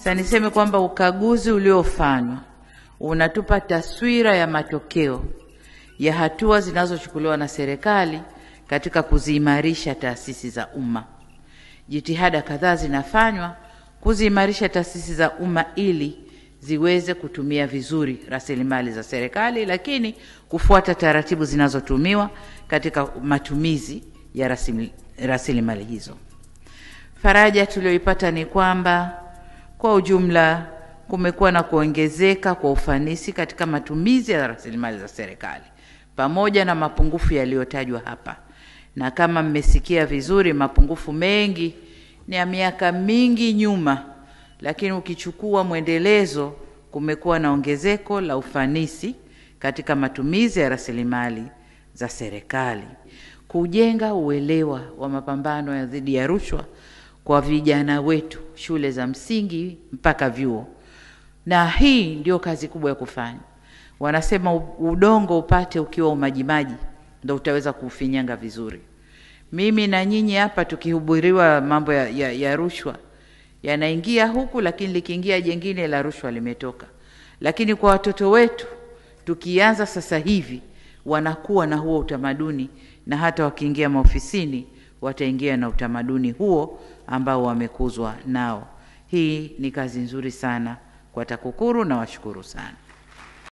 Sasa niseme kwamba ukaguzi uliofanywa unatupa taswira ya matokeo ya hatua zinazochukuliwa na serikali katika kuziimarisha taasisi za umma. Jitihada kadhaa zinafanywa kuziimarisha taasisi za umma ili ziweze kutumia vizuri rasilimali za serikali, lakini kufuata taratibu zinazotumiwa katika matumizi ya rasilimali hizo. Faraja tulioipata ni kwamba kwa ujumla kumekuwa na kuongezeka kwa ufanisi katika matumizi ya rasilimali za serikali pamoja na mapungufu yaliyotajwa hapa. Na kama mmesikia vizuri, mapungufu mengi ni ya miaka mingi nyuma, lakini ukichukua mwendelezo kumekuwa na ongezeko la ufanisi katika matumizi ya rasilimali za serikali. Kujenga uelewa wa mapambano ya dhidi ya rushwa kwa vijana wetu shule za msingi mpaka vyuo. Na hii ndio kazi kubwa ya kufanya. Wanasema udongo upate ukiwa umajimaji ndio utaweza kufinyanga vizuri. Mimi na nyinyi hapa tukihubiriwa mambo ya rushwa yanaingia huku, lakini likiingia jengine la rushwa limetoka. Lakini kwa watoto wetu tukianza sasa hivi wanakuwa na huo utamaduni, na hata wakiingia maofisini wataingia na utamaduni huo ambao wamekuzwa nao. Hii ni kazi nzuri sana kwa TAKUKURU na washukuru sana.